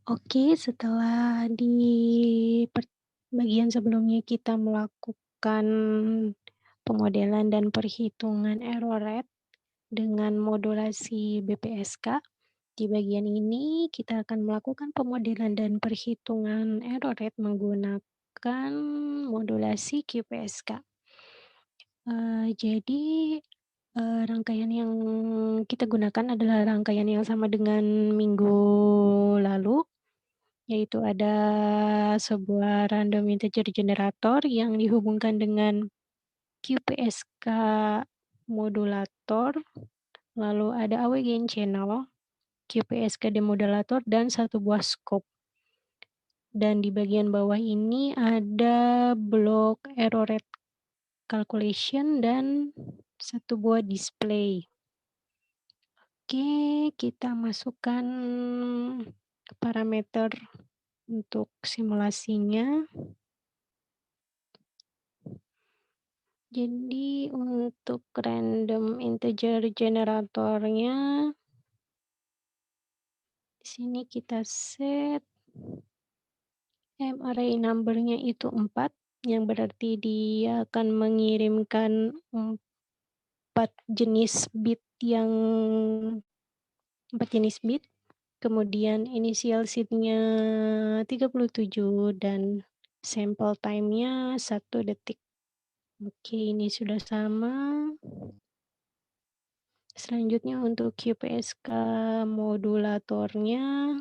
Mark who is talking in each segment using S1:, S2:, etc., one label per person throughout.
S1: Oke, setelah di bagian sebelumnya kita melakukan pemodelan dan perhitungan error rate dengan modulasi BPSK, di bagian ini kita akan melakukan pemodelan dan perhitungan error rate menggunakan modulasi QPSK. Jadi, rangkaian yang kita gunakan adalah rangkaian yang sama dengan minggu lalu. Yaitu ada sebuah random integer generator yang dihubungkan dengan QPSK modulator, lalu ada AW gain channel, QPSK demodulator, dan satu buah scope. Dan di bagian bawah ini ada blok error rate calculation dan satu buah display. Oke, kita masukkan parameter untuk simulasinya. Jadi untuk random integer generatornya, di sini kita set array number-nya itu 4, yang berarti dia akan mengirimkan 4 jenis bit yang 4 jenis bit, kemudian initial seed-nya 37 dan sample time-nya 1 detik. Oke, ini sudah sama. Selanjutnya untuk QPSK modulatornya,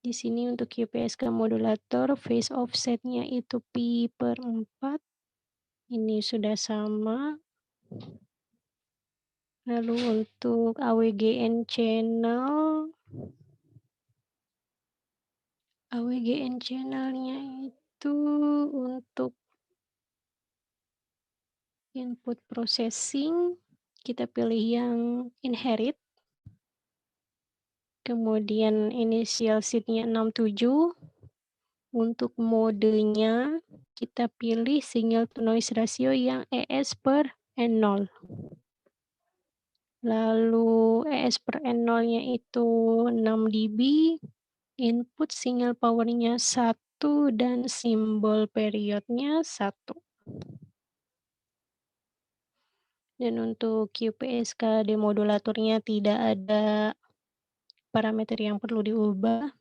S1: di sini untuk QPSK modulator phase offset-nya itu pi/4, ini sudah sama. Lalu untuk AWGN channel-nya itu untuk input processing, kita pilih yang inherit. Kemudian initial seed-nya 67. Untuk modenya, kita pilih signal to noise ratio yang ES/N0. Lalu ES/N0-nya itu 6 dB, input signal power-nya 1 dan simbol periodnya 1. Dan untuk QPSK demodulatornya tidak ada parameter yang perlu diubah.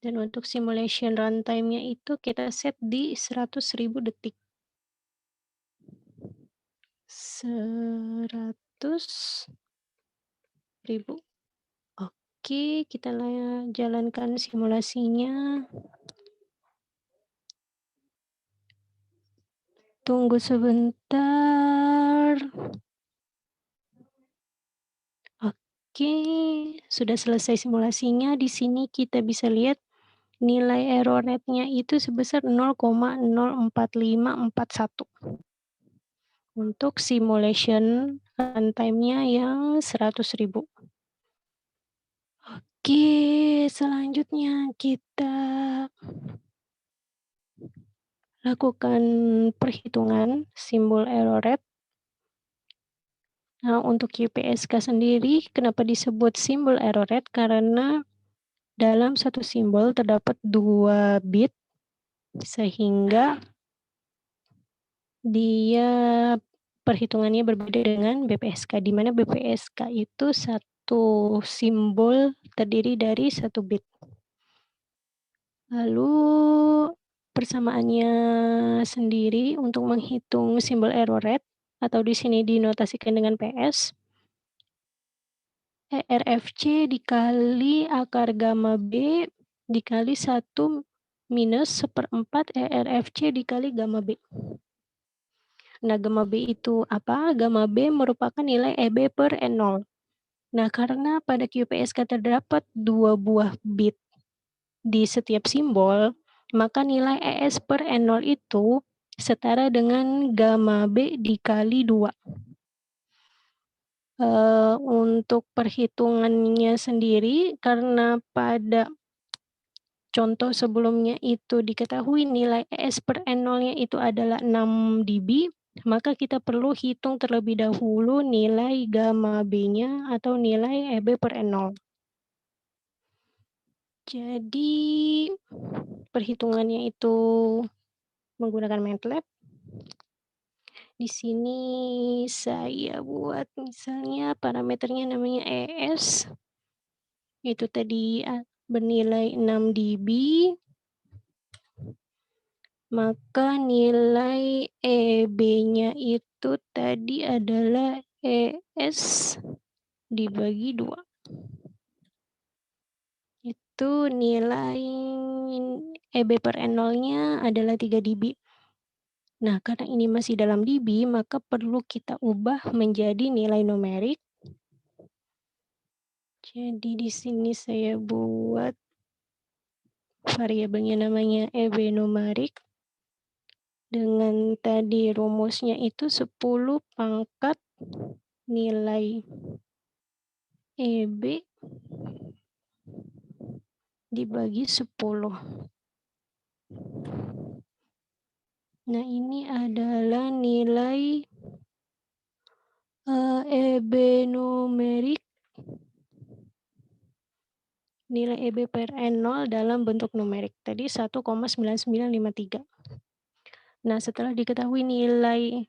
S1: Dan untuk simulation runtime-nya itu kita set di 100.000 detik. 100.000. Oke, kita jalankan simulasinya. Tunggu sebentar. Oke, sudah selesai simulasinya. Di sini kita bisa lihat nilai error rate-nya itu sebesar 0,04541. Untuk simulation runtime-nya yang 100.000. Oke, selanjutnya kita lakukan perhitungan simbol error rate. Nah, untuk QPSK sendiri, kenapa disebut simbol error rate? Karena dalam satu simbol terdapat 2 bit, sehingga dia perhitungannya berbeda dengan BPSK, di mana BPSK itu satu simbol terdiri dari 1 bit. Lalu persamaannya sendiri untuk menghitung simbol error rate atau di sini dinotasikan dengan PS, ERFC dikali akar gamma B dikali 1 minus 1/4 ERFC dikali gamma B. Nah, gamma B itu apa? Gamma B merupakan nilai EB/N0. Nah, karena pada QPSK terdapat 2 buah bit di setiap simbol, maka nilai ES/N0 itu setara dengan gamma B dikali 2. Untuk perhitungannya sendiri, karena pada contoh sebelumnya itu diketahui nilai ES/N0-nya itu adalah 6 dB, maka kita perlu hitung terlebih dahulu nilai gamma B-nya atau nilai EB/N0. Jadi perhitungannya itu menggunakan MATLAB. Di sini saya buat misalnya parameternya namanya ES, itu tadi bernilai 6 dB, maka nilai EB-nya itu tadi adalah ES dibagi 2. Itu nilai EB per N0-nya adalah 3 dB. Nah, karena ini masih dalam dB, maka perlu kita ubah menjadi nilai numerik. Jadi di sini saya buat variabelnya namanya EB numerik. Dengan tadi rumusnya itu 10 pangkat nilai EB dibagi 10. Nah, ini adalah nilai EB numerik, nilai EB per N0 dalam bentuk numerik. Tadi 1,9953. Nah, setelah diketahui nilai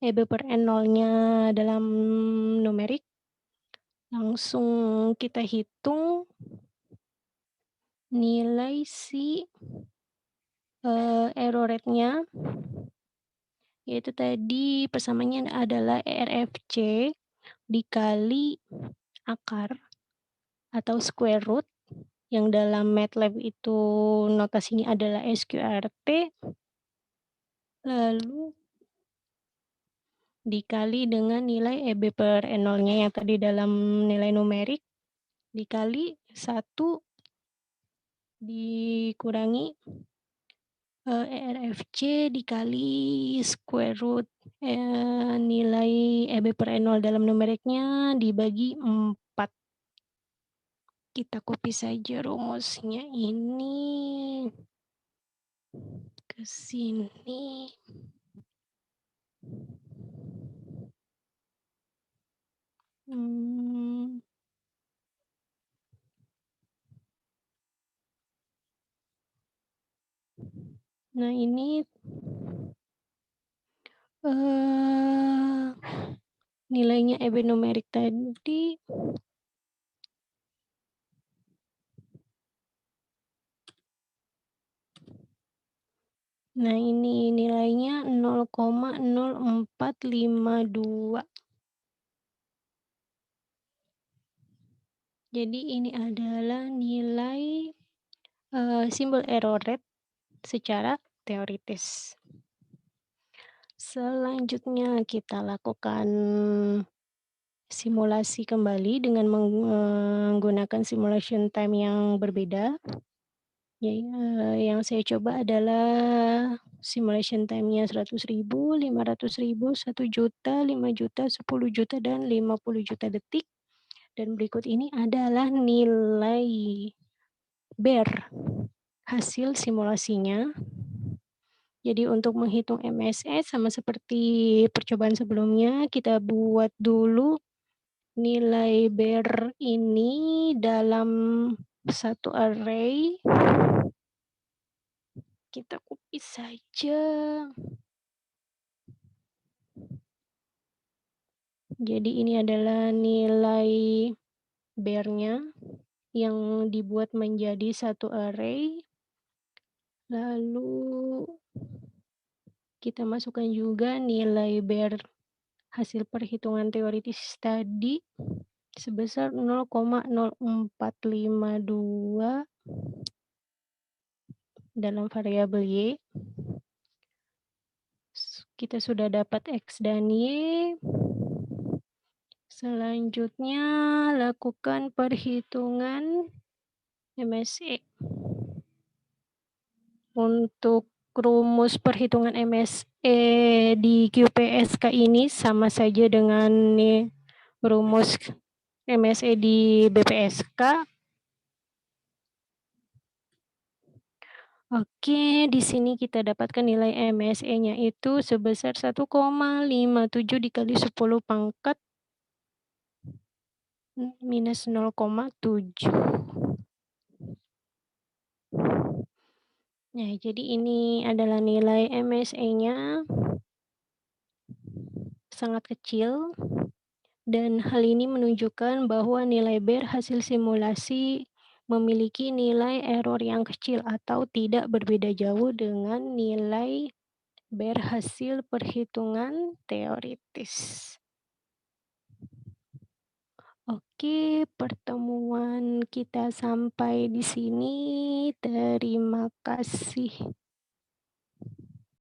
S1: EB per N0-nya dalam numerik, langsung kita hitung nilai si error rate-nya, yaitu tadi persamaannya adalah ERFC dikali akar atau square root, yang dalam MATLAB itu notasinya adalah SQRT, lalu dikali dengan nilai EB per N0-nya yang tadi dalam nilai numerik, dikali 1 dikurangi ERFC dikali square root nilai EB per N0 dalam numeriknya dibagi 4. Kita copy saja rumusnya ini ke sini. Nah, ini nilainya EB numerik tadi nah ini nilainya 0,0452. Jadi ini adalah nilai simbol error rate secara teoritis. Selanjutnya kita lakukan simulasi kembali dengan menggunakan simulation time yang berbeda. Yang saya coba adalah simulation time-nya 100.000, 500.000, 1 juta, 5 juta, 10 juta, dan 50 juta detik. Dan berikut ini adalah nilai BER hasil simulasinya. Jadi untuk menghitung MSE sama seperti percobaan sebelumnya, kita buat dulu nilai BER ini dalam satu array. Kita copy saja. Jadi ini adalah nilai BER-nya yang dibuat menjadi satu array. Lalu kita masukkan juga nilai BER hasil perhitungan teoritis tadi sebesar 0,0452 dalam variabel Y. Kita sudah dapat X dan Y. Selanjutnya lakukan perhitungan MSE. Untuk rumus perhitungan MSE di QPSK ini sama saja dengan rumus MSE di BPSK. Oke, di sini kita dapatkan nilai MSE-nya itu sebesar 1,57 dikali 10 pangkat minus 0,7. Nah, jadi ini adalah nilai MSE-nya sangat kecil dan hal ini menunjukkan bahwa nilai BER hasil simulasi memiliki nilai error yang kecil atau tidak berbeda jauh dengan nilai BER hasil perhitungan teoritis. Oke, pertemuan kita sampai di sini. Terima kasih.